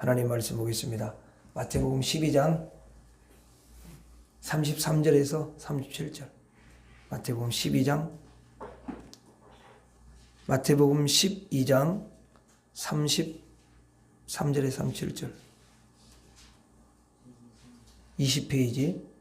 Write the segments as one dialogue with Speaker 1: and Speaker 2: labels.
Speaker 1: 하나님 말씀 보겠습니다. 마태복음 12장 33절에서 37절. 마태복음 12장 33절에서 37절. 20페이지.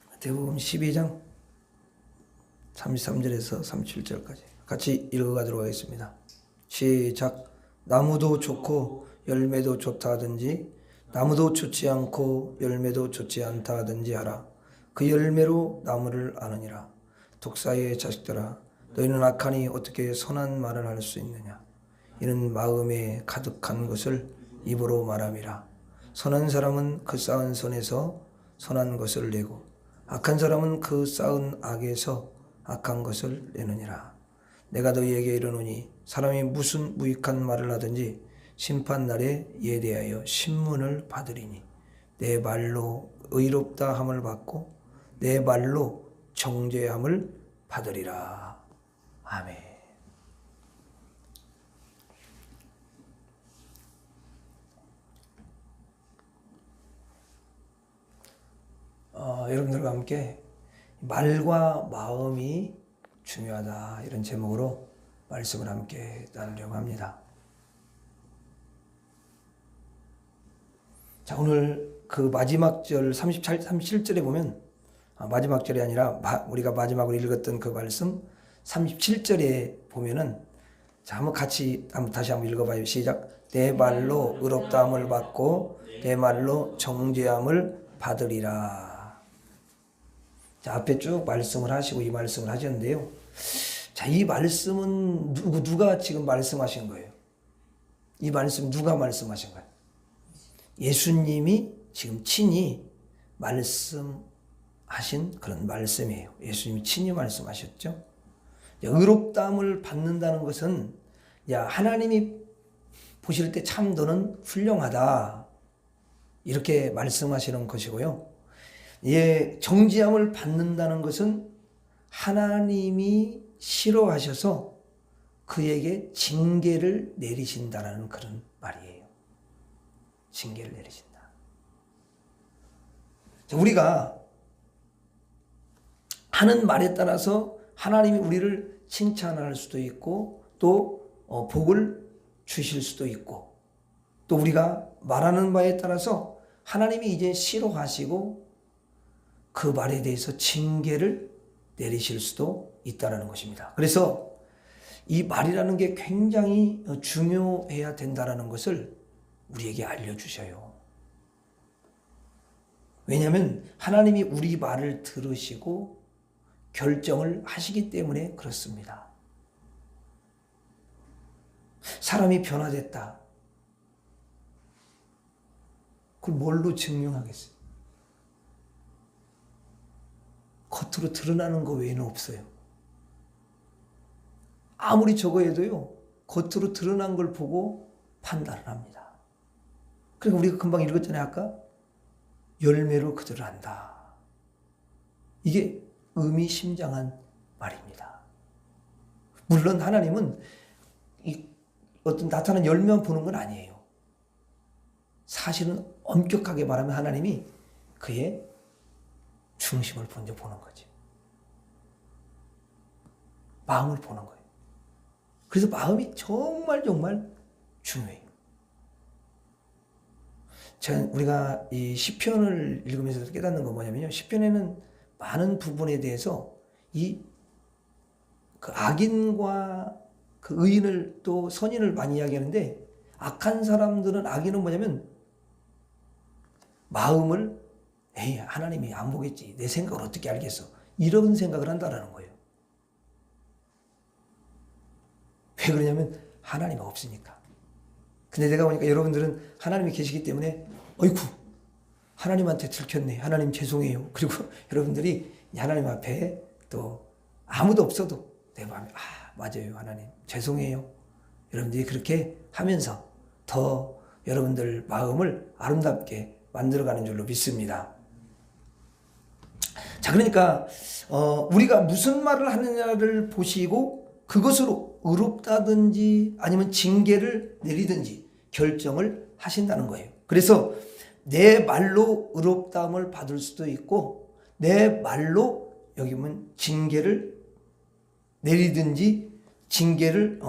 Speaker 1: 마태복음 12장 33절에서 37절까지 같이 읽어가도록 하겠습니다. 시작. 나무도 좋고 열매도 좋다 하든지 나무도 좋지 않고 열매도 좋지 않다 하든지 하라. 그 열매로 나무를 아느니라. 독사의 자식들아, 너희는 악하니 어떻게 선한 말을 할 수 있느냐. 이는 마음에 가득한 것을 입으로 말함이라. 선한 사람은 그 쌓은 선에서 선한 것을 내고 악한 사람은 그 쌓은 악에서 악한 것을 내느니라. 내가 너희에게 이르노니 사람이 무슨 무익한 말을 하든지 심판날에 이에 대하여 신문을 받으리니 내 말로 의롭다 함을 받고 내 말로 정죄함을 받으리라. 아멘. 여러분들과 함께 말과 마음이 중요하다, 이런 제목으로 말씀을 함께 나누려고 합니다. 자, 오늘 그 마지막 절 37절에 보면, 마지막 절이 아니라 우리가 마지막으로 읽었던 그 말씀 37절에 보면은, 자, 다시 한번 읽어봐요. 시작. 내 말로 의롭다함을 받고 내 말로 정죄함을 받으리라. 자, 앞에 쭉 말씀을 하시고 이 말씀을 하셨는데요. 자, 이 말씀은 누가 지금 말씀하신 거예요? 이 말씀 누가 말씀하신 거예요? 예수님이 지금 친히 말씀하신 그런 말씀이에요. 예수님이 친히 말씀하셨죠. 의롭다함을 받는다는 것은, 야, 하나님이 보실 때 참 너는 훌륭하다, 이렇게 말씀하시는 것이고요. 예, 정죄함을 받는다는 것은 하나님이 싫어하셔서 그에게 징계를 내리신다라는 그런 말이에요. 징계를 내리신다. 자, 우리가 하는 말에 따라서 하나님이 우리를 칭찬할 수도 있고 또 복을 주실 수도 있고, 또 우리가 말하는 바에 따라서 하나님이 이제 싫어하시고 그 말에 대해서 징계를 내리실 수도 있다는 것입니다. 그래서 이 말이라는 게 굉장히 중요해야 된다는 것을 우리에게 알려주셔요. 왜냐하면 하나님이 우리 말을 들으시고 결정을 하시기 때문에 그렇습니다. 사람이 변화됐다. 그걸 뭘로 증명하겠어요? 겉으로 드러나는 거 외에는 없어요. 아무리 저거 해도요, 겉으로 드러난 걸 보고 판단을 합니다. 그러니까 우리가 금방 읽었잖아요, 아까. 열매로 그들을 안다. 이게 의미심장한 말입니다. 물론 하나님은 어떤 나타난 열매만 보는 건 아니에요. 사실은 엄격하게 말하면 하나님이 그의 중심을 먼저 보는 거지. 마음을 보는 거예요. 그래서 마음이 정말 중요해요. 우리가 이 시편을 읽으면서 깨닫는 건 뭐냐면요. 시편에는 많은 부분에 대해서 그 악인과 그 의인을 또 선인을 많이 이야기하는데, 악한 사람들은, 악인은 뭐냐면 마음을, 에이, 하나님이 안 보겠지, 내 생각을 어떻게 알겠어, 이런 생각을 한다라는 거예요. 왜 그러냐면 하나님이 없으니까. 근데 내가 보니까 여러분들은 하나님이 계시기 때문에 어이쿠, 하나님한테 들켰네, 하나님 죄송해요. 그리고 여러분들이 하나님 앞에 또 아무도 없어도 내 마음에 맞아요, 하나님 죄송해요. 여러분들이 그렇게 하면서 더 여러분들 마음을 아름답게 만들어가는 줄로 믿습니다. 자, 그러니까 우리가 무슨 말을 하느냐를 보시고 그것으로 의롭다든지 아니면 징계를 내리든지 결정을 하신다는 거예요. 그래서 내 말로 의롭다함을 받을 수도 있고 내 말로 여기 보면 징계를 내리든지 징계를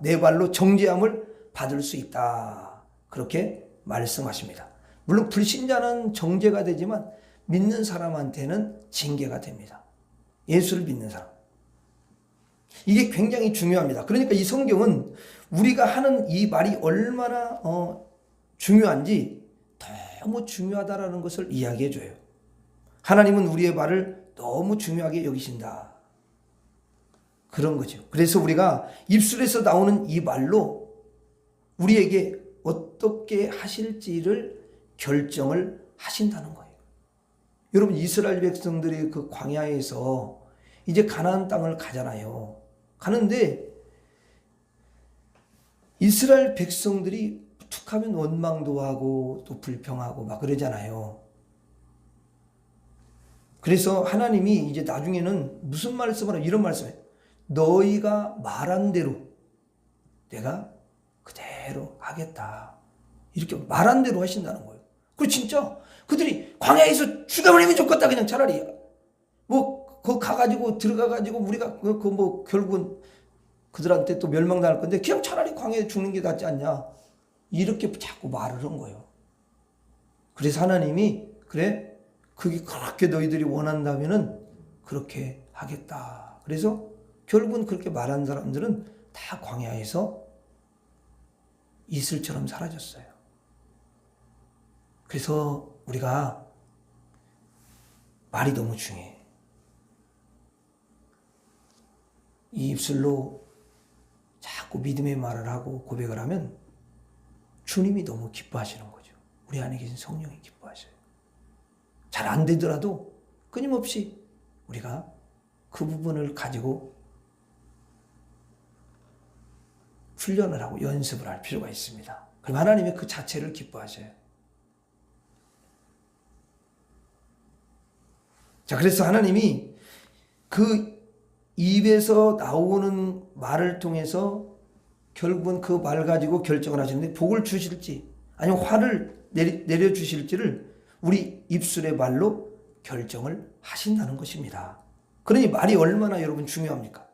Speaker 1: 내 말로 정죄함을 받을 수 있다. 그렇게 말씀하십니다. 물론 불신자는 정죄가 되지만 믿는 사람한테는 징계가 됩니다. 예수를 믿는 사람. 이게 굉장히 중요합니다. 그러니까 이 성경은 우리가 하는 이 말이 얼마나 중요한지 너무 중요하다라는 것을 이야기해 줘요. 하나님은 우리의 말을 너무 중요하게 여기신다. 그런 거죠. 그래서 우리가 입술에서 나오는 이 말로 우리에게 어떻게 하실지를 결정을 하신다는 거예요. 여러분, 이스라엘 백성들이 그 광야에서 이제 가나안 땅을 가잖아요. 가는데 이스라엘 백성들이 툭하면 원망도 하고 또 불평하고 막 그러잖아요. 그래서 하나님이 이제 나중에는 무슨 말씀을 하냐, 이런 말씀을 해요. 너희가 말한 대로 내가 그대로 하겠다. 이렇게 말한 대로 하신다는 거예요. 그리고 진짜 그들이 광야에서 죽여버리면 좋겠다. 그냥 차라리 거 가가지고 들어가가지고 우리가 결국은 그들한테 또 멸망당할 건데 그냥 차라리 광야에 죽는 게 낫지 않냐. 이렇게 자꾸 말을 한 거예요. 그래서 하나님이 그래 그게 그렇게 너희들이 원한다면은 그렇게 하겠다. 그래서 결국은 그렇게 말한 사람들은 다 광야에서 이슬처럼 사라졌어요. 그래서 우리가 말이 너무 중요해. 이 입술로 자꾸 믿음의 말을 하고 고백을 하면 주님이 너무 기뻐하시는 거죠. 우리 안에 계신 성령이 기뻐하셔요. 잘 안 되더라도 끊임없이 우리가 그 부분을 가지고 훈련을 하고 연습을 할 필요가 있습니다. 그럼 하나님이 그 자체를 기뻐하셔요. 자, 그래서 하나님이 그 입에서 나오는 말을 통해서 결국은 그 말 가지고 결정을 하시는데 복을 주실지 아니면 화를 내려주실지를 우리 입술의 말로 결정을 하신다는 것입니다. 그러니 말이 얼마나 여러분 중요합니까?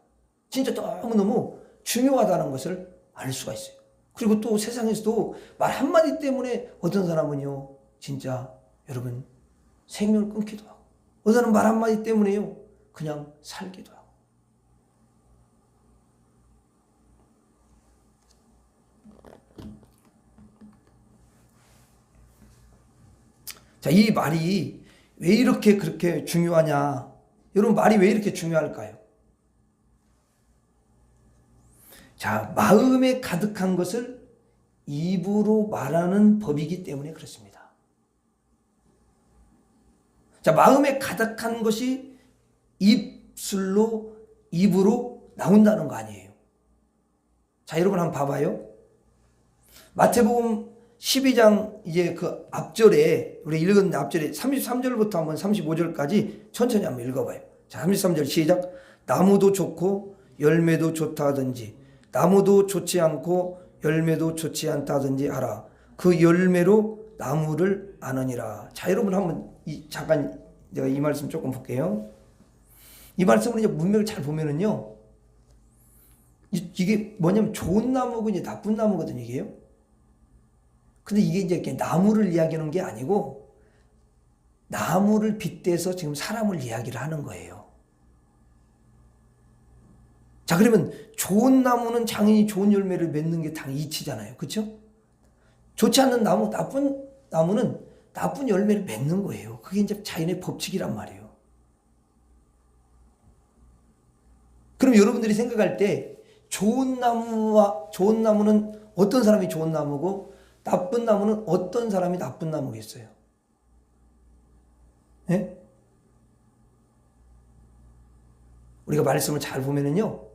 Speaker 1: 진짜 너무너무 중요하다는 것을 알 수가 있어요. 그리고 또 세상에서도 말 한마디 때문에 어떤 사람은요 진짜 여러분 생명을 끊기도 하고 어떤 사람은 말 한마디 때문에요 그냥 살기도 하고. 자, 이 말이 왜 이렇게 그렇게 중요하냐? 여러분, 말이 왜 이렇게 중요할까요? 자, 마음에 가득한 것을 입으로 말하는 법이기 때문에 그렇습니다. 자, 마음에 가득한 것이 입으로 나온다는 거 아니에요. 자, 여러분 한번 봐봐요. 마태복음 12장 이제 그 앞절에 우리 읽은 앞절에 33절부터 한번 35절까지 천천히 한번 읽어봐요. 자, 33절 시작. 나무도 좋고 열매도 좋다 하든지 나무도 좋지 않고 열매도 좋지 않다 하든지 하라. 그 열매로 나무를 아느니라. 자, 여러분 한번 잠깐 내가 이 말씀 조금 볼게요. 이 말씀을 이제 문맥을 잘 보면은요, 이게 뭐냐면 좋은 나무고 이제 나쁜 나무거든요, 이게요. 근데 이게 이제 이렇게 나무를 이야기하는 게 아니고 나무를 빗대서 지금 사람을 이야기를 하는 거예요. 자, 그러면 좋은 나무는 당연히 좋은 열매를 맺는 게 당연히 이치잖아요. 그렇죠? 좋지 않는 나무, 나쁜 나무는 나쁜 열매를 맺는 거예요. 그게 이제 자연의 법칙이란 말이에요. 그럼 여러분들이 생각할 때 좋은 나무는 어떤 사람이 좋은 나무고 나쁜 나무는 어떤 사람이 나쁜 나무겠어요? 네? 우리가 말씀을 잘 보면은요,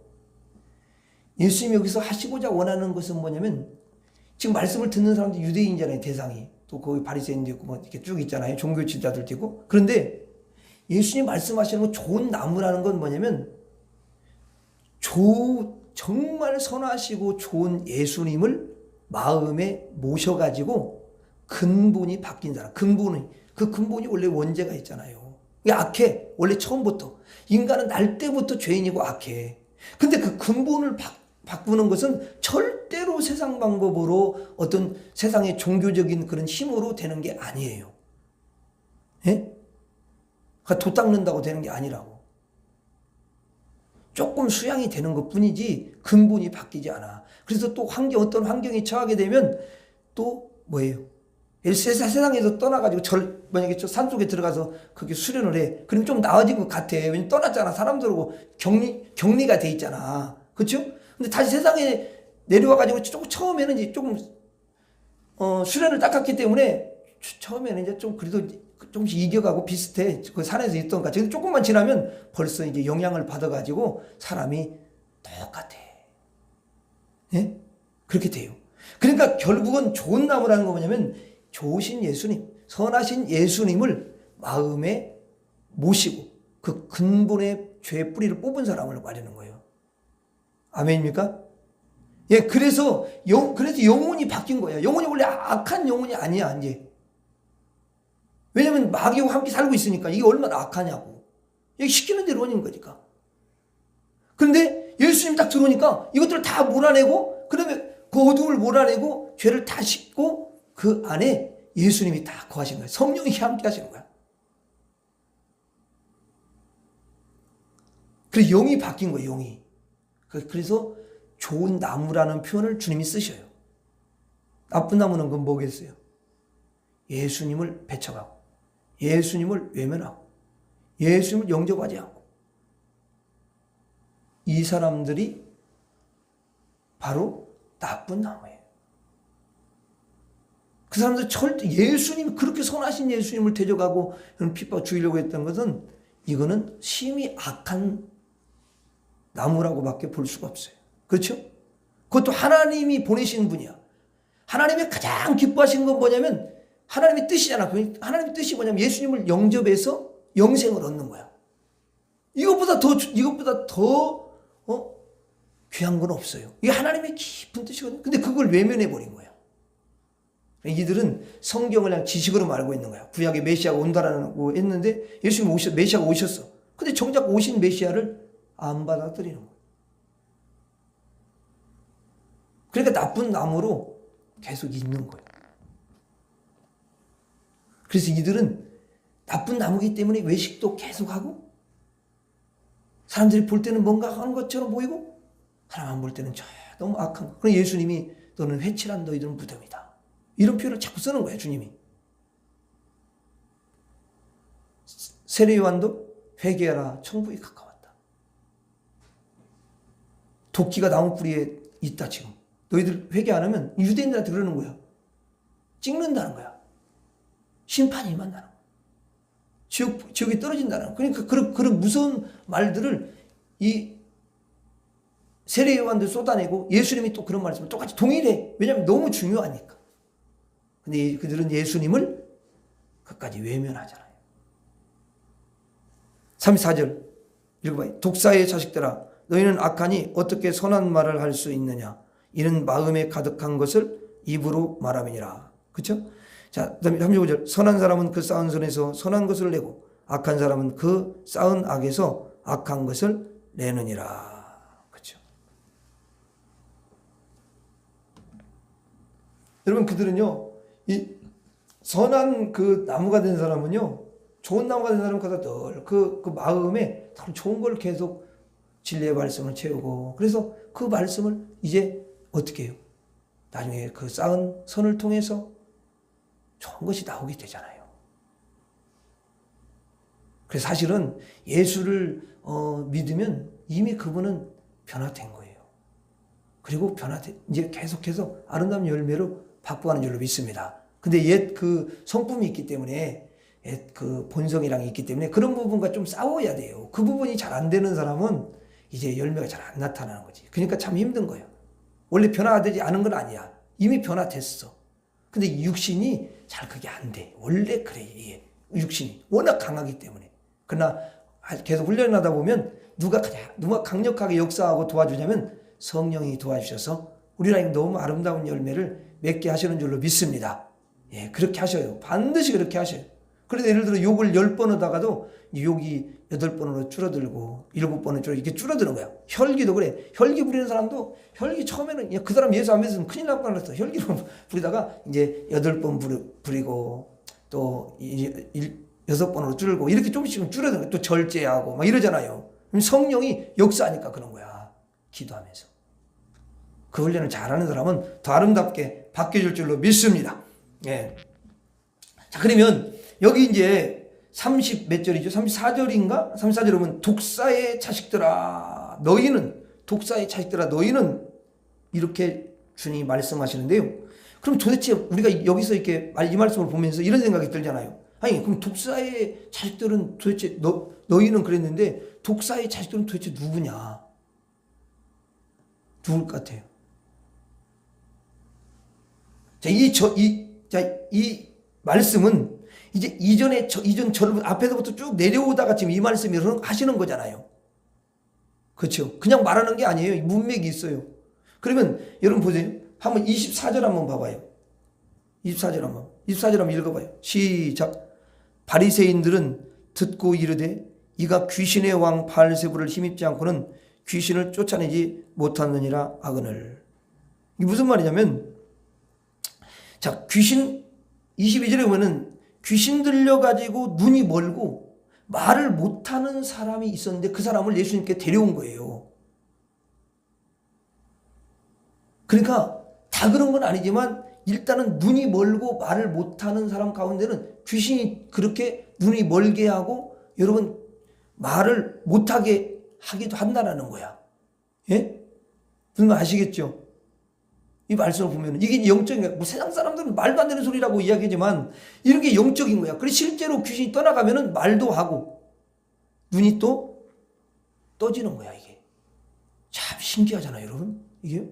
Speaker 1: 예수님이 여기서 하시고자 원하는 것은 뭐냐면, 지금 말씀을 듣는 사람들 유대인이잖아요, 대상이. 또 거기 바리새인도 있고, 뭐 이렇게 쭉 있잖아요. 종교 지도자들도 있고. 그런데 예수님 말씀하시는 건 좋은 나무라는 건 뭐냐면 정말 선하시고 좋은 예수님을 마음에 모셔가지고 근본이 바뀐 사람. 그 근본이 원래 원죄가 있잖아요. 이게 악해. 원래 처음부터. 인간은 날 때부터 죄인이고 악해. 근데 그 근본을 바꾸는 것은 절대로 세상 방법으로 어떤 세상의 종교적인 그런 힘으로 되는 게 아니에요. 예? 그러니까 도 닦는다고 되는 게 아니라고. 조금 수양이 되는 것 뿐이지 근본이 바뀌지 않아. 그래서 또 어떤 환경에 처하게 되면 또 뭐예요? 세상에서 떠나가지고 만약에 저 산속에 들어가서 그렇게 수련을 해. 그럼 좀 나아진 것 같아. 왜냐면 떠났잖아. 사람들하고 격리가 돼 있잖아. 그렇죠? 근데 다시 세상에 내려와가지고 처음에는 이제 조금 수련을 닦았기 때문에 처음에는 이제 좀 그래도 조금씩 이겨가고 비슷해. 그 산에서 있던 것 같아. 조금만 지나면 벌써 이제 영향을 받아가지고 사람이 똑같아. 예? 그렇게 돼요. 그러니까 결국은 좋은 나무라는 거 뭐냐면 좋으신 예수님, 선하신 예수님을 마음에 모시고 그 근본의 죄의 뿌리를 뽑은 사람을 말하는 거예요. 아멘입니까? 예, 그래서 영혼이 바뀐 거야. 영혼이 원래 악한 영혼이 아니야, 이제. 왜냐면 마귀와 함께 살고 있으니까 이게 얼마나 악하냐고. 이게 시키는 대로 하는 거니까. 그런데 예수님 딱 들어오니까 이것들을 다 몰아내고, 그다음에 그 어둠을 몰아내고 죄를 다 씻고 그 안에 예수님이 다 거하시는 거야. 성령이 함께 하시는 거야. 그래서 영이 바뀐 거예요, 영이. 그래서 좋은 나무라는 표현을 주님이 쓰셔요. 나쁜 나무는 그건 뭐겠어요? 예수님을 배척하고, 예수님을 외면하고, 예수님을 영접하지 않고, 이 사람들이 바로 나쁜 나무예요. 그 사람들 절대 예수님, 그렇게 선하신 예수님을 대적하고 핍박 주려고 했던 것은 이거는 심히 악한 나무라고밖에 볼 수가 없어요. 그렇죠? 그것도 하나님이 보내신 분이야. 하나님이 가장 기뻐하신 건 뭐냐면 하나님의 뜻이잖아. 하나님의 뜻이 뭐냐면 예수님을 영접해서 영생을 얻는 거야. 이것보다 더 귀한 건 없어요. 이게 하나님의 깊은 뜻이거든요. 근데 그걸 외면해 버린 거야. 이들은 성경을 그냥 지식으로 알고 있는 거야. 구약의 메시아가 온다라고 했는데 예수님 메시아가 오셨어. 근데 정작 오신 메시아를 안 받아들이는 거예요. 그러니까 나쁜 나무로 계속 있는 거예요. 그래서 이들은 나쁜 나무이기 때문에 외식도 계속하고, 사람들이 볼 때는 뭔가 하는 것처럼 보이고, 사람 안 볼 때는 너무 악한 거. 그럼 예수님이 너는 회칠한 너희들은 무덤이다. 이런 표현을 자꾸 쓰는 거예요, 주님이. 세례 요한도 회개하라, 천국이 가까웠다. 도끼가 나무 뿌리에 있다 지금. 너희들 회개 안 하면 유대인들한테 그러는 거야. 찍는다는 거야. 심판이 임한다는 거야. 지옥에 떨어진다는 거야. 그러니까 그런 무서운 말들을 이 세례 요한도 쏟아내고 예수님이 또 그런 말씀을 똑같이 동일해. 왜냐하면 너무 중요하니까. 근데 그들은 예수님을 끝까지 외면하잖아요. 34절 읽어봐요. 독사의 자식들아, 너희는 악하니 어떻게 선한 말을 할 수 있느냐? 이는 마음에 가득한 것을 입으로 말함이니라. 그렇죠? 자, 그다음에 35절. 선한 사람은 그 쌓은 선에서 선한 것을 내고 악한 사람은 그 쌓은 악에서 악한 것을 내느니라. 그렇죠? 여러분, 그들은요, 이 선한 그 나무가 된 사람은요, 좋은 나무가 된 사람보다 늘 그 마음에 좋은 걸 계속 진리의 말씀을 채우고, 그래서 그 말씀을 이제 어떻게 해요? 나중에 그 쌓은 선을 통해서 좋은 것이 나오게 되잖아요. 그래서 사실은 예수를 믿으면 이미 그분은 변화된 거예요. 그리고 이제 계속해서 아름다운 열매로 바꿔가는 줄로 믿습니다. 근데 옛 그 성품이 있기 때문에, 옛 그 본성이랑 있기 때문에 그런 부분과 좀 싸워야 돼요. 그 부분이 잘 안 되는 사람은 이제 열매가 잘 안 나타나는 거지. 그러니까 참 힘든 거예요. 원래 변화되지 않은 건 아니야. 이미 변화됐어. 근데 육신이 잘 그게 안 돼. 원래 그래. 육신이 워낙 강하기 때문에. 그러나 계속 훈련하다 보면 누가 강력하게 역사하고 도와주냐면 성령이 도와주셔서 우리 하나님 너무 아름다운 열매를 맺게 하시는 줄로 믿습니다. 예, 그렇게 하셔요. 반드시 그렇게 하셔요. 그래서 예를 들어 욕을 10번 하다가도 욕이 8번으로 줄어들고 7번으로 이렇게 줄어드는 거야. 혈기도 그래. 혈기 부리는 사람도 혈기 처음에는 그 사람 예수 안 믿으면 큰일 날 뻔했어. 혈기로 부리다가 이제 8번 부리고 또 6번으로 줄고 이렇게 조금씩 줄어드는 거야. 또 절제하고 막 이러잖아요. 성령이 역사하니까 그런 거야. 기도하면서. 그 훈련을 잘하는 사람은 더 아름답게 바뀌어질 줄로 믿습니다. 예. 자, 그러면 여기 이제 30 몇 절이죠? 34절인가? 34절에 보면 독사의 자식들아 너희는 이렇게 주님이 말씀하시는데요. 그럼 도대체 우리가 여기서 이렇게 이 말씀을 보면서 이런 생각이 들잖아요. 아니 그럼 독사의 자식들은 도대체 너희는 그랬는데 독사의 자식들은 도대체 누구냐? 누굴 것 같아요? 자, 이 말씀은 이제 이전 절 앞에서부터 쭉 내려오다가 지금 이 말씀이 하시는 거잖아요. 그렇죠? 그냥 말하는 게 아니에요. 문맥이 있어요. 그러면 여러분 보세요. 한번 24절 한번 봐봐요. 24절 한번 읽어봐요. 시작. 바리새인들은 듣고 이르되 이가 귀신의 왕 바알세불을 힘입지 않고는 귀신을 쫓아내지 못하느니라 하거늘. 이게 무슨 말이냐면 자, 귀신 22절에 보면은 귀신 들려가지고 눈이 멀고 말을 못하는 사람이 있었는데 그 사람을 예수님께 데려온 거예요. 그러니까 다 그런 건 아니지만 일단은 눈이 멀고 말을 못하는 사람 가운데는 귀신이 그렇게 눈이 멀게 하고 여러분 말을 못하게 하기도 한다라는 거야. 예? 무슨 말 아시겠죠? 이 말씀을 보면 이게 영적인 거야. 뭐 세상 사람들은 말도 안 되는 소리라고 이야기하지만 이런 게 영적인 거야. 그래서 실제로 귀신이 떠나가면은 말도 하고 눈이 또 떠지는 거야. 이게 참 신기하잖아요, 여러분. 이게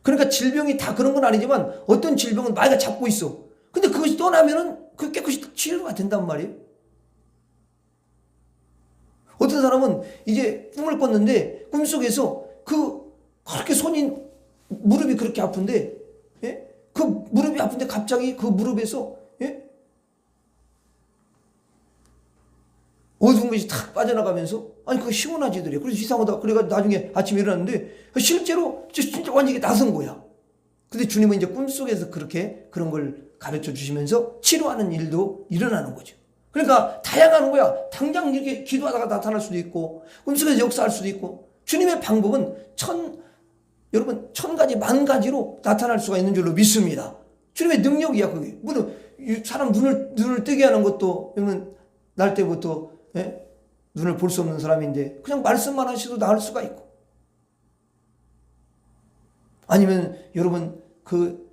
Speaker 1: 그러니까 질병이 다 그런 건 아니지만 어떤 질병은 마귀가 잡고 있어. 근데 그것이 떠나면은 그 깨끗이 치료가 된단 말이에요. 어떤 사람은 이제 꿈을 꿨는데 꿈속에서 그렇게 무릎이 그렇게 아픈데, 예? 그 무릎이 아픈데 갑자기 그 무릎에서, 예? 어두운 것이 탁 빠져나가면서, 아니, 그거 시원하지더래. 그래서 이상하다. 그래가지고 나중에 아침에 일어났는데, 실제로 진짜 완전히 나선 거야. 근데 주님은 이제 꿈속에서 그런 걸 가르쳐 주시면서 치료하는 일도 일어나는 거죠. 그러니까 다양한 거야. 당장 이렇게 기도하다가 나타날 수도 있고, 꿈속에서 역사할 수도 있고, 주님의 방법은 여러분, 1000가지, 10,000가지로 나타날 수가 있는 줄로 믿습니다. 주님의 능력이야, 그게. 물론, 사람 눈을 뜨게 하는 것도, 여러분, 날 때부터, 예? 눈을 볼 수 없는 사람인데, 그냥 말씀만 하셔도 나을 수가 있고. 아니면, 여러분, 그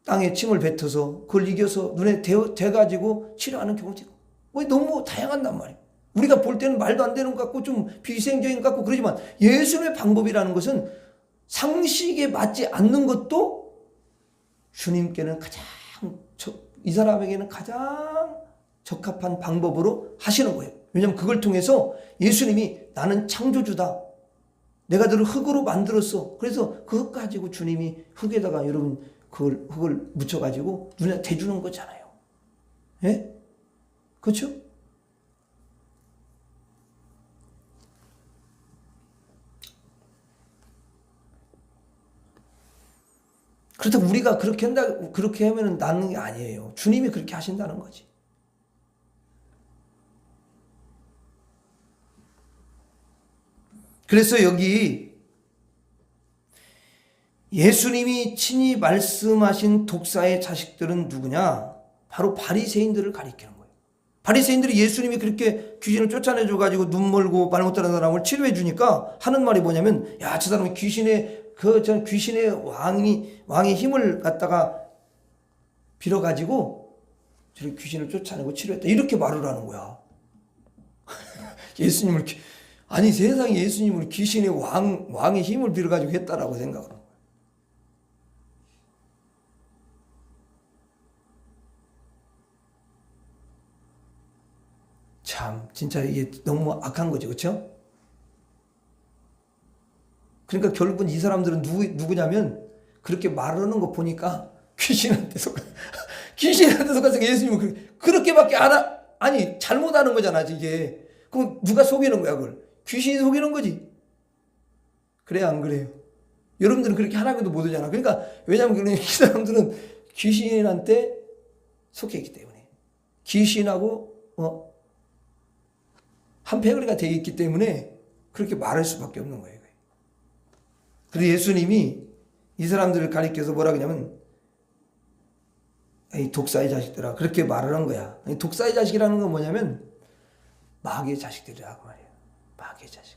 Speaker 1: 땅에 침을 뱉어서, 그걸 이겨서 눈에 대가지고 치료하는 경우도 있고. 뭐 너무 다양한단 말이에요. 우리가 볼 때는 말도 안 되는 것 같고, 좀 비위생적인 것 같고, 그러지만, 예수님의 방법이라는 것은 상식에 맞지 않는 것도 주님께는 이 사람에게는 가장 적합한 방법으로 하시는 거예요. 왜냐하면 그걸 통해서 예수님이 나는 창조주다. 내가 너를 흙으로 만들었어. 그래서 그 흙 가지고 주님이 흙에다가 여러분 흙을 묻혀가지고 눈에 대주는 거잖아요. 예? 그렇죠? 그렇다고 우리가 그렇게 하면 낫는 게 아니에요. 주님이 그렇게 하신다는 거지. 그래서 여기 예수님이 친히 말씀하신 독사의 자식들은 누구냐? 바로 바리새인들을 가리키는 거예요. 바리새인들이 예수님이 그렇게 귀신을 쫓아내줘 가지고 눈 멀고 말 못하는 사람을 치료해 주니까 하는 말이 뭐냐면, 야, 저 사람이 귀신의 왕의 힘을 갖다가 빌어가지고 저렇게 귀신을 쫓아내고 치료했다. 이렇게 말을 하는 거야. 세상에 예수님을 귀신의 왕의 힘을 빌어가지고 했다라고 생각을 하는 거야. 참 진짜 이게 너무 악한 거죠. 그렇죠? 그러니까 결국은 이 사람들은 누구냐면 그렇게 말하는 거 보니까 귀신한테 속아서 예수님은 그렇게밖에 아니 잘못하는 거잖아 이게. 그럼 누가 속이는 거야 그걸? 귀신이 속이는 거지. 그래요 안 그래요? 여러분들은 그렇게 하나도 못 하잖아. 그러니까 왜냐하면 이 사람들은 귀신한테 속해있기 때문에 귀신하고 한 패거리가 되어 있기 때문에 그렇게 말할 수밖에 없는 거예요. 그래서 예수님이 이 사람들을 가리켜서 뭐라 그러냐면 이 독사의 자식들아 그렇게 말을 한 거야. 독사의 자식이라는 건 뭐냐면 마귀의 자식들이라고 말이에요. 마귀의 자식.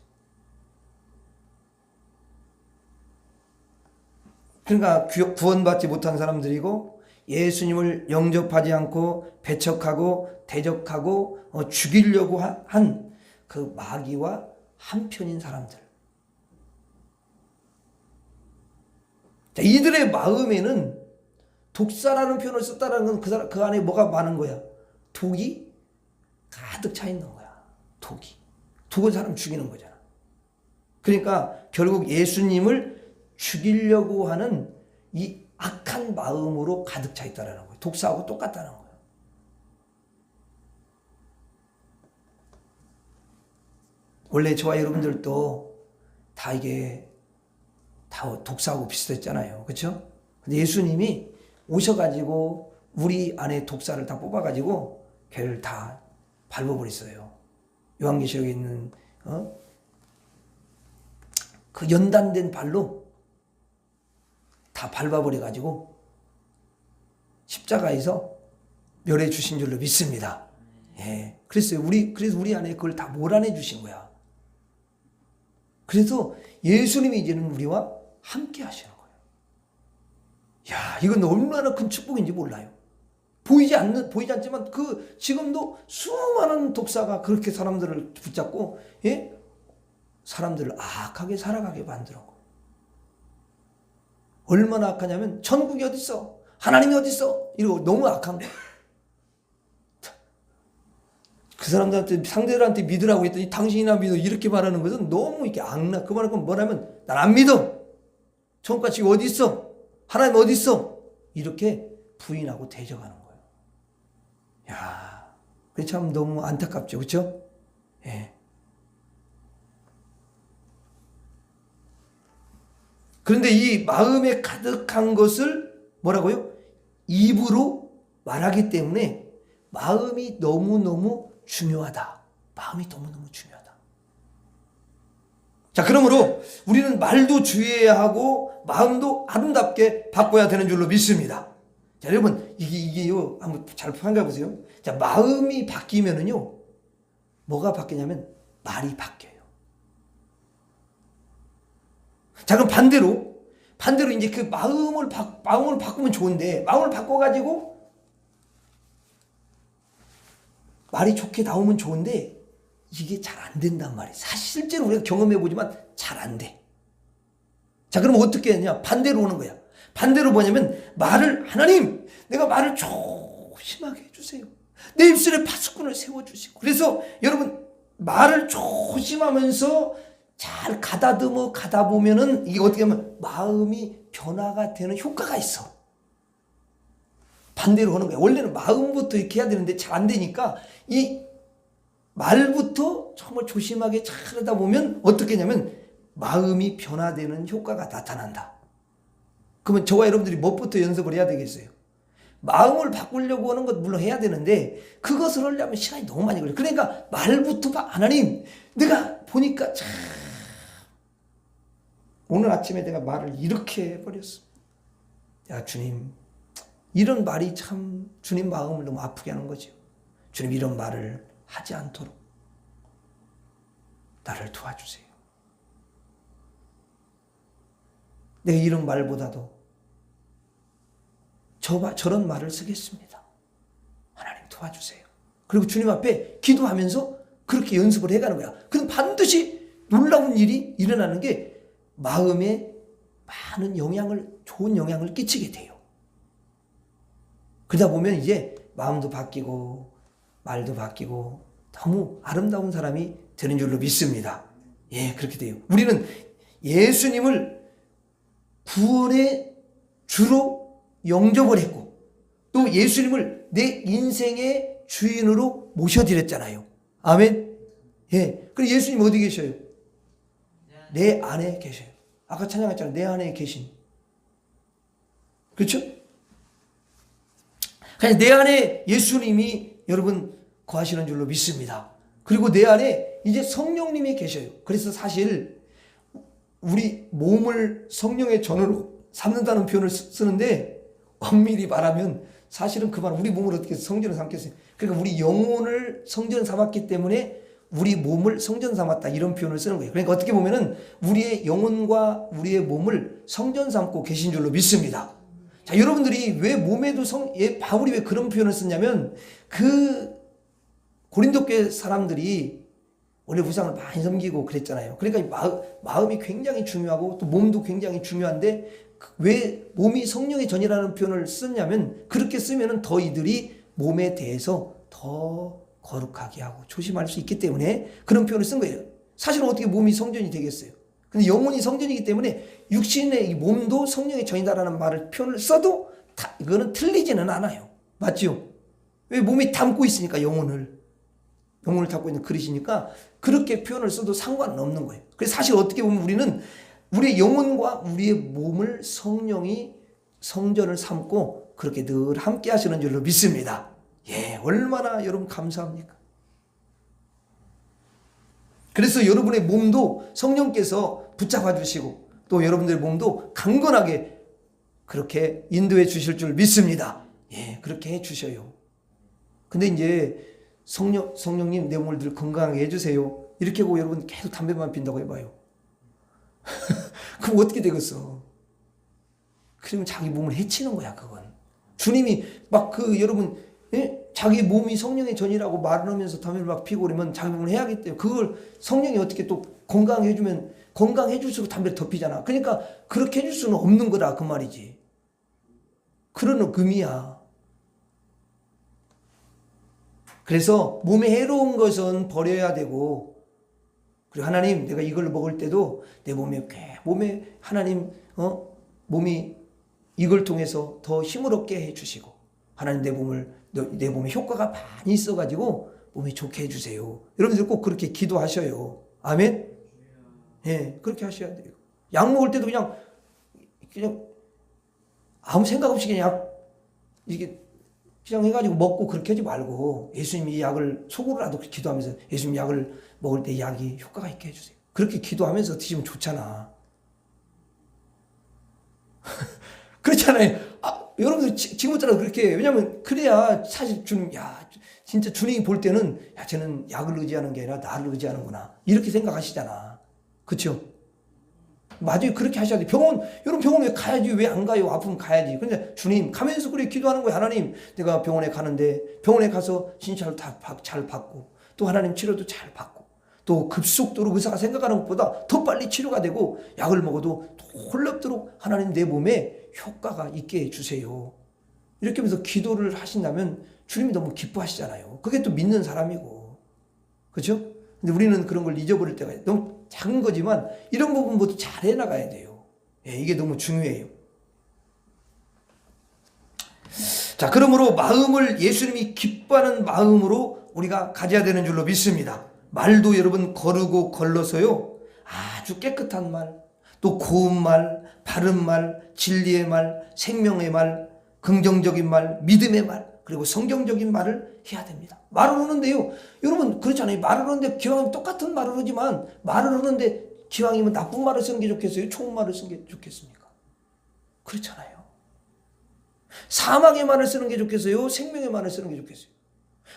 Speaker 1: 그러니까 구원받지 못한 사람들이고 예수님을 영접하지 않고 배척하고 대적하고 죽이려고 한 그 마귀와 한편인 사람들. 자, 이들의 마음에는 독사라는 표현을 썼다는 건 그 안에 뭐가 많은 거야? 독이 가득 차 있는 거야. 독은 사람 죽이는 거잖아. 그러니까 결국 예수님을 죽이려고 하는 이 악한 마음으로 가득 차 있다는 거예요. 독사하고 똑같다는 거예요. 원래 저와 여러분들도 다 이게 다 독사하고 비슷했잖아요. 그렇죠? 근데 예수님이 오셔가지고 우리 안에 독사를 다 뽑아가지고 걔를 다 밟아버렸어요. 요한계시록에 있는 그 연단된 발로 다 밟아버려가지고 십자가에서 멸해 주신 줄로 믿습니다. 예. 그래서 우리 안에 그걸 다 몰아내 주신 거야. 그래서 예수님이 이제는 우리와 함께 하시는 거예요. 야, 이건 얼마나 큰 축복인지 몰라요. 보이지 않지만 지금도 수많은 독사가 그렇게 사람들을 붙잡고, 예? 사람들을 악하게 살아가게 만들어. 얼마나 악하냐면, 천국이 어딨어? 하나님이 어딨어? 이러고 너무 악한 거야. 그 사람들한테, 상대들한테 믿으라고 했더니 당신이나 믿어. 이렇게 말하는 것은 너무 이렇게 그 말은 뭐냐면, 난 안 믿어. 천국과 지금 어디 있어? 하나님 어디 있어? 이렇게 부인하고 대적하는 거예요. 야, 그게 참 너무 안타깝죠, 그렇죠? 예. 그런데 이 마음에 가득한 것을 뭐라고요? 입으로 말하기 때문에 마음이 너무너무 중요하다. 마음이 너무너무 중요하다. 자, 그러므로 우리는 말도 주의해야 하고 마음도 아름답게 바꿔야 되는 줄로 믿습니다. 자, 여러분 이게요 한번 잘 생각해 보세요. 자, 마음이 바뀌면은요 뭐가 바뀌냐면 말이 바뀌어요. 자, 그럼 반대로 이제 그 마음을 바꾸면 좋은데 마음을 바꿔가지고 말이 좋게 나오면 좋은데 이게 잘 안 된단 말이에요. 사실 실제로 우리가 경험해 보지만 잘 안 돼. 자, 그럼 어떻게 했냐? 반대로 오는 거야. 반대로 뭐냐면 하나님, 내가 말을 조심하게 해주세요. 내 입술에 파수꾼을 세워주시고. 그래서 여러분 말을 조심하면서 잘 가다 보면은 이게 어떻게 하면 마음이 변화가 되는 효과가 있어. 반대로 하는 거야. 원래는 마음부터 이렇게 해야 되는데 잘 안 되니까 이 말부터 정말 조심하게 잘 하다 보면 어떻게 하냐면 마음이 변화되는 효과가 나타난다. 그러면 저와 여러분들이 무엇부터 연습을 해야 되겠어요? 마음을 바꾸려고 하는 것 물론 해야 되는데 그것을 하려면 시간이 너무 많이 걸려요. 그러니까 말부터 하나님, 내가 보니까 참 오늘 아침에 내가 말을 이렇게 해버렸어. 야, 주님, 이런 말이 참 주님 마음을 너무 아프게 하는 거죠. 주님, 이런 말을 하지 않도록 나를 도와주세요. 내가 이런 말보다도 저런 말을 쓰겠습니다. 하나님 도와주세요. 그리고 주님 앞에 기도하면서 그렇게 연습을 해가는 거야. 그럼 반드시 놀라운 일이 일어나는 게 마음에 많은 좋은 영향을 끼치게 돼요. 그러다 보면 이제 마음도 바뀌고 말도 바뀌고 너무 아름다운 사람이 되는 줄로 믿습니다. 예, 그렇게 돼요. 우리는 예수님을 구원의 주로 영접을 했고 또 예수님을 내 인생의 주인으로 모셔드렸잖아요. 아멘. 예. 그리고 예수님 어디 계셔요? 내 안에 계셔요. 아까 찬양했잖아요. 내 안에 계신. 그렇죠? 그래서 내 안에 예수님이 여러분 거하시는 줄로 믿습니다. 그리고 내 안에 이제 성령님이 계셔요. 그래서 사실 우리 몸을 성령의 전으로 삼는다는 표현을 쓰는데 엄밀히 말하면 사실은 그 말 우리 몸을 어떻게 성전을 삼겠어요? 그러니까 우리 영혼을 성전 삼았기 때문에 우리 몸을 성전 삼았다 이런 표현을 쓰는 거예요. 그러니까 어떻게 보면은 우리의 영혼과 우리의 몸을 성전 삼고 계신 줄로 믿습니다. 자, 여러분들이 왜 몸에도 바울이 왜 그런 표현을 썼냐면 그 고린도 교회 사람들이 원래 우상을 많이 섬기고 그랬잖아요. 그러니까 마음이 굉장히 중요하고 또 몸도 굉장히 중요한데 왜 몸이 성령의 전이라는 표현을 썼냐면 그렇게 쓰면은 더 이들이 몸에 대해서 더 거룩하게 하고 조심할 수 있기 때문에 그런 표현을 쓴 거예요. 사실은 어떻게 몸이 성전이 되겠어요? 근데 영혼이 성전이기 때문에 육신의 이 몸도 성령의 전이다라는 표현을 써도 이거는 틀리지는 않아요. 맞죠? 왜 몸이 담고 있으니까 영혼을 담고 있는 그릇이니까 그렇게 표현을 써도 상관은 없는 거예요. 그래서 사실 어떻게 보면 우리는 우리의 영혼과 우리의 몸을 성령이 성전을 삼고 그렇게 늘 함께 하시는 줄로 믿습니다. 예, 얼마나 여러분 감사합니까? 그래서 여러분의 몸도 성령께서 붙잡아 주시고 또 여러분들의 몸도 강건하게 그렇게 인도해 주실 줄 믿습니다. 예, 그렇게 해 주셔요. 근데 이제 성령님 내 몸을 늘 건강하게 해주세요. 이렇게 하고 여러분 계속 담배만 핀다고 해봐요. 그럼 어떻게 되겠어? 그러면 자기 몸을 해치는 거야, 그건. 주님이 막 여러분, 예? 자기 몸이 성령의 전이라고 말을 하면서 담배를 막 피고 그러면 자기 몸을 해야겠대요. 그걸 성령이 어떻게 또 건강해 해주면 건강해 줄수록 담배를 더 피잖아. 그러니까 그렇게 해줄 수는 없는 거다, 그 말이지. 그런 의미야. 그래서 몸에 해로운 것은 버려야 되고 그리고 하나님 내가 이걸 먹을 때도 내 몸에 하나님 몸이 이걸 통해서 더 힘을 얻게 해주시고 하나님 내 몸에 효과가 많이 있어가지고 몸이 좋게 해주세요. 여러분들 꼭 그렇게 기도하셔요. 아멘. 예, 그렇게 하셔야 돼요. 약 먹을 때도 그냥 아무 생각 없이 그냥 해가지고 먹고 그렇게 하지 말고 예수님이 약을 속으로라도 기도하면서 예수님 약을 먹을 때 약이 효과가 있게 해주세요. 그렇게 기도하면서 드시면 좋잖아. 그렇잖아요. 여러분들 지금부터 그렇게 왜냐하면 그래야 사실 주님 진짜 주님이 볼 때는 쟤는 약을 의지하는 게 아니라 나를 의지하는구나 이렇게 생각하시잖아. 그렇죠? 맞아요. 그렇게 하셔야 돼. 여러분 병원 왜 가야지? 왜 안 가요? 아프면 가야지. 근데 주님 가면서 그래 기도하는 거예요. 하나님 내가 병원에 가는데 병원에 가서 진찰을 다 잘 받고 또 하나님 치료도 잘 받고 또 급속도로 의사가 생각하는 것보다 더 빨리 치료가 되고 약을 먹어도 홀럽도록 하나님 내 몸에 효과가 있게 해주세요. 이렇게 하면서 기도를 하신다면 주님이 너무 기뻐하시잖아요. 그게 또 믿는 사람이고. 그렇죠? 근데 우리는 그런 걸 잊어버릴 때가 너무 작은 거지만 이런 부분 모두 잘 해나가야 돼요. 예, 이게 너무 중요해요. 자, 그러므로 마음을 예수님이 기뻐하는 마음으로 우리가 가져야 되는 줄로 믿습니다. 말도 여러분 거르고 걸러서요. 아주 깨끗한 말, 또 고운 말, 바른 말, 진리의 말, 생명의 말, 긍정적인 말, 믿음의 말, 그리고 성경적인 말을 해야 됩니다. 말을 하는데요. 여러분 그렇잖아요. 말을 하는데 기왕이면 똑같은 말을 하지만 말을 하는데 기왕이면 나쁜 말을 쓰는 게 좋겠어요? 좋은 말을 쓰는 게 좋겠습니까? 그렇잖아요. 사망의 말을 쓰는 게 좋겠어요? 생명의 말을 쓰는 게 좋겠어요?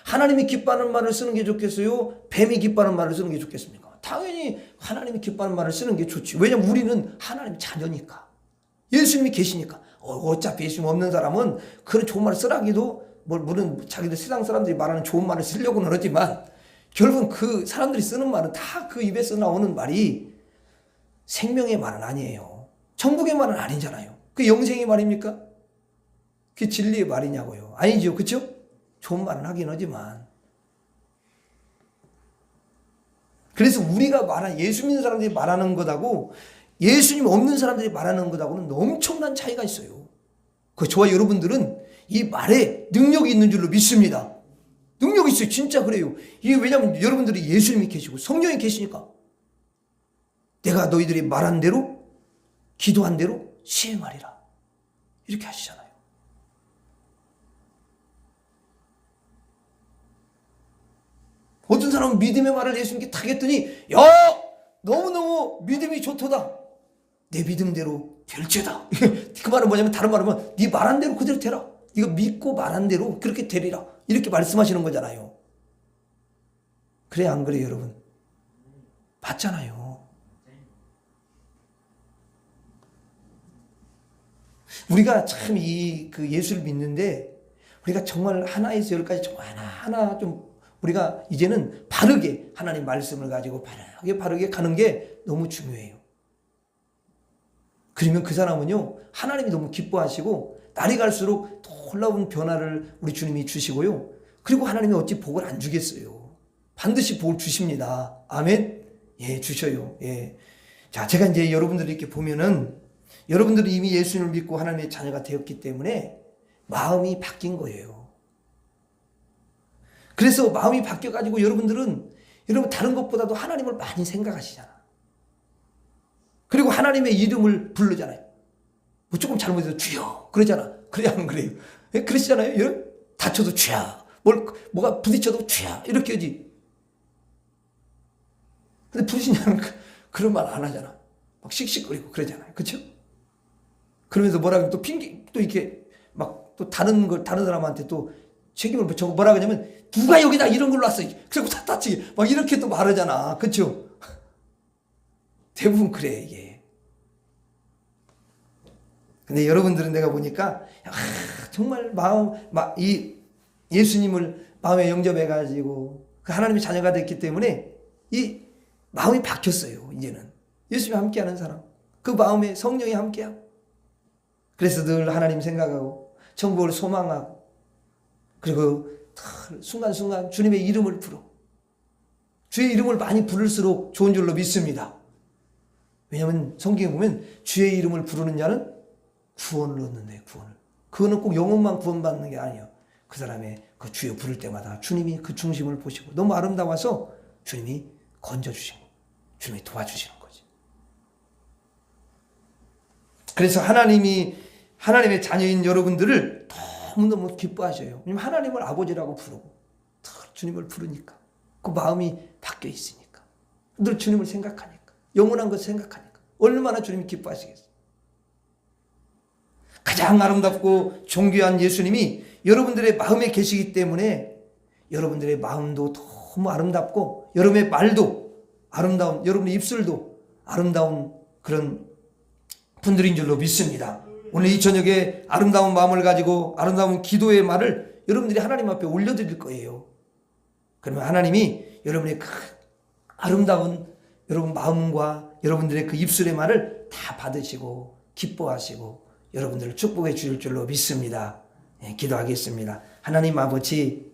Speaker 1: 하나님이 기뻐하는 말을 쓰는 게 좋겠어요? 뱀이 기뻐하는 말을 쓰는 게 좋겠습니까? 당연히 하나님이 기뻐하는 말을 쓰는 게 좋지. 왜냐면 우리는 하나님의 자녀니까. 예수님이 계시니까. 어차피 예수님 없는 사람은 그런 좋은 말을 쓰라기도 물론 자기들 세상 사람들이 말하는 좋은 말을 쓰려고는 하지만 결국은 그 사람들이 쓰는 말은 다 그 입에서 나오는 말이 생명의 말은 아니에요. 천국의 말은 아니잖아요. 그 영생의 말입니까? 그게 진리의 말이냐고요. 아니죠. 그렇죠? 좋은 말은 하긴 하지만 그래서 우리가 말한 예수 믿는 사람들이 말하는 것하고 예수님 없는 사람들이 말하는 것하고는 엄청난 차이가 있어요. 그 저와 여러분들은 이 말에 능력이 있는 줄로 믿습니다. 능력이 있어요. 진짜 그래요. 이게 왜냐하면 여러분들이 예수님이 계시고 성령이 계시니까 내가 너희들이 말한 대로 기도한 대로 시행하리라 이렇게 하시잖아요. 어떤 사람은 믿음의 말을 예수님께 탁 했더니 야 너무너무 믿음이 좋도다. 내 믿음대로 될죄다. 그 말은 뭐냐면 다른 말은 뭐냐면 네 말한 대로 그대로 되라. 이거 믿고 말한 대로 그렇게 되리라. 이렇게 말씀하시는 거잖아요. 그래 안 그래요 여러분? 맞잖아요. 우리가 참 그 예수를 믿는데 우리가 정말 하나에서 열까지 정말 하나 좀 우리가 이제는 바르게 하나님 말씀을 가지고 바르게 가는 게 너무 중요해요. 그러면 그 사람은요 하나님이 너무 기뻐하시고 날이 갈수록 놀라운 변화를 우리 주님이 주시고요. 그리고 하나님이 어찌 복을 안 주겠어요. 반드시 복을 주십니다. 아멘. 예, 주셔요. 예. 자, 제가 이제 여러분들이 이렇게 보면은 여러분들이 이미 예수님을 믿고 하나님의 자녀가 되었기 때문에 마음이 바뀐 거예요. 그래서 마음이 바뀌어가지고 여러분 다른 것보다도 하나님을 많이 생각하시잖아. 그리고 하나님의 이름을 부르잖아요. 뭐 조금 잘못해도 주여 그러잖아. 그래 안 그래요? 예? 그러시잖아요. 다쳐도 주여, 뭐가 부딪혀도 주여 이렇게 하지. 근데 부르시냐면 그런 말 안 하잖아. 막 씩씩거리고 그러잖아요. 그렇죠? 그러면서 뭐라 또 핑계 또 이렇게 막 또 다른 사람한테 또 책임을 붙여 뭐라 그러냐면 누가 여기다 이런 걸로 왔어. 그리고 다 다치게 막 이렇게 또 말하잖아. 그렇죠? 대부분 그래 이게. 근데 여러분들은 내가 보니까 정말 이 예수님을 마음에 영접해가지고 그 하나님의 자녀가 됐기 때문에 이 마음이 바뀌었어요. 이제는 예수님이 함께하는 사람, 그 마음에 성령이 함께하고, 그래서 늘 하나님 생각하고 천국을 소망하고, 그리고 순간순간 주님의 이름을 부르고, 주의 이름을 많이 부를수록 좋은 줄로 믿습니다. 왜냐하면 성경에 보면 주의 이름을 부르는 자는 구원을 얻는데 구원을. 그거는 꼭 영혼만 구원받는 게 아니에요. 그 사람의 그 주여 부를 때마다 주님이 그 중심을 보시고 너무 아름다워서 주님이 건져주시고 주님이 도와주시는 거지. 그래서 하나님의 자녀인 여러분들을 너무너무 기뻐하셔요. 왜냐면 하나님을 아버지라고 부르고 주님을 부르니까 그 마음이 바뀌어 있으니까 늘 주님을 생각하니까 영원한 것을 생각하니까 얼마나 주님이 기뻐하시겠어요. 가장 아름답고 존귀한 예수님이 여러분들의 마음에 계시기 때문에 여러분들의 마음도 너무 아름답고 여러분의 말도 아름다운, 여러분의 입술도 아름다운 그런 분들인 줄로 믿습니다. 오늘 이 저녁에 아름다운 마음을 가지고 아름다운 기도의 말을 여러분들이 하나님 앞에 올려드릴 거예요. 그러면 하나님이 여러분의 그 아름다운 여러분 마음과 여러분들의 그 입술의 말을 다 받으시고 기뻐하시고 여러분들을 축복해 주실 줄로 믿습니다. 예, 기도하겠습니다. 하나님 아버지,